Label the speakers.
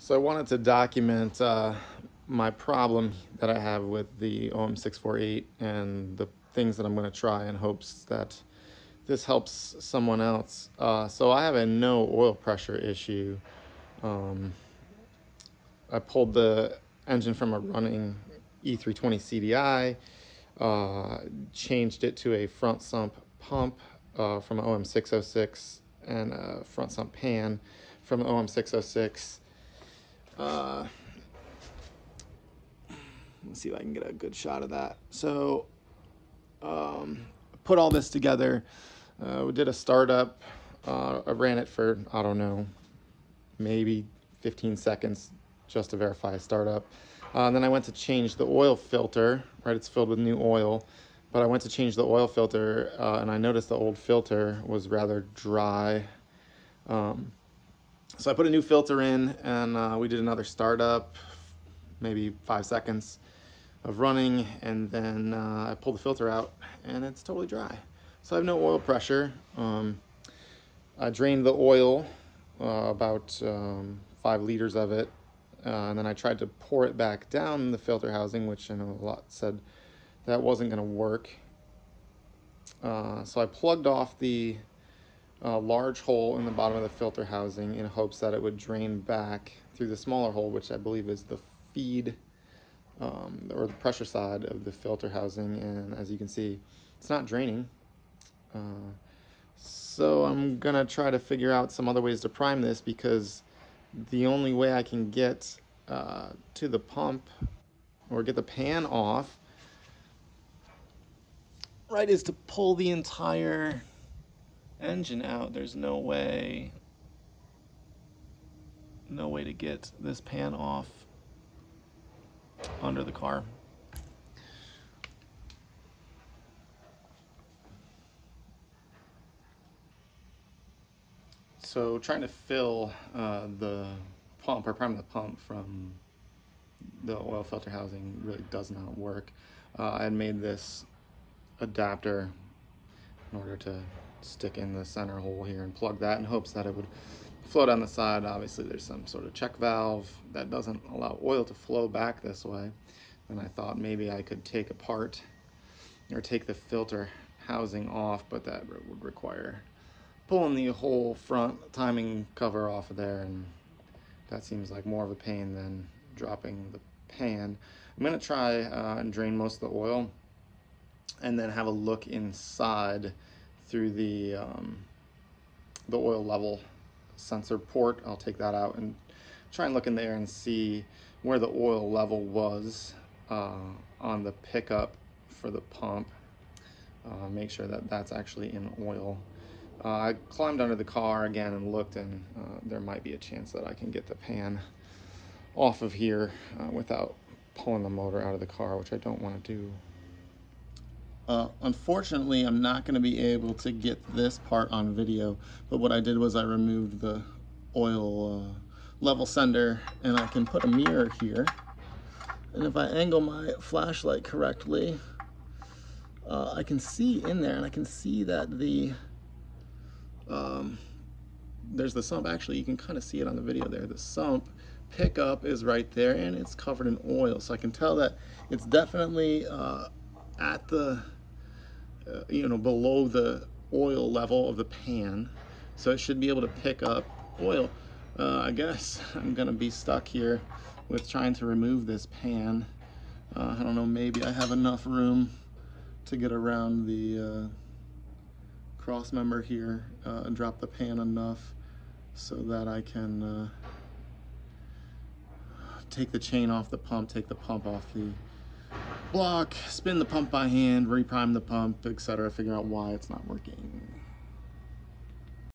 Speaker 1: So I wanted to document my problem that I have with the OM648 and the things that I'm going to try in hopes that this helps someone else. So I have a no oil pressure issue. I pulled the engine from a running E320 CDI, changed it to a front sump pump from an OM606 and a front sump pan from an OM606. Let's see if I can get a good shot of that. So put all this together. We did a startup. I ran it for, I don't know, maybe 15 seconds just to verify a startup. Then I went to change the oil filter, right? It's filled with new oil, but I went to change the oil filter and I noticed the old filter was rather dry. So I put a new filter in and we did another startup, maybe 5 seconds of running, and then I pulled the filter out and it's totally dry. So I have no oil pressure. I drained the oil, about 5 liters of it, and then I tried to pour it back down the filter housing, which I know a lot said that wasn't going to work. So I plugged off the large hole in the bottom of the filter housing in hopes that it would drain back through the smaller hole, which I believe is the feed or the pressure side of the filter housing, and as you can see, it's not draining. So I'm gonna try to figure out some other ways to prime this, because the only way I can get to the pump or get the pan off, right, is to pull the entire engine out. There's no way to get this pan off under the car. So trying to fill the pump, or prime the pump from the oil filter housing, really does not work. I had made this adapter in order to stick in the center hole here and plug that in hopes that it would flow down the side. Obviously there's some sort of check valve that doesn't allow oil to flow back this way, and I thought maybe I could take apart or take the filter housing off, but that would require pulling the whole front timing cover off of there, and that seems like more of a pain than dropping the pan. I'm going to try and drain most of the oil and then have a look inside through the oil level sensor port. I'll take that out and try and look in there and see where the oil level was on the pickup for the pump. Make sure that that's actually in oil. I climbed under the car again and looked, and there might be a chance that I can get the pan off of here without pulling the motor out of the car, which I don't want to do. Unfortunately, I'm not going to be able to get this part on video, but what I did was I removed the oil level sender, and I can put a mirror here, and if I angle my flashlight correctly, I can see in there, and I can see that there's the sump. Actually, you can kind of see it on the video there. The sump pickup is right there, and it's covered in oil, so I can tell that it's definitely at the below the oil level of the pan, so it should be able to pick up oil. I guess I'm gonna be stuck here with trying to remove this pan. I don't know, maybe I have enough room to get around the cross member here and drop the pan enough so that I can take the chain off the pump, take the pump off the block, spin the pump by hand, reprime the pump, etc. Figure out why it's not working.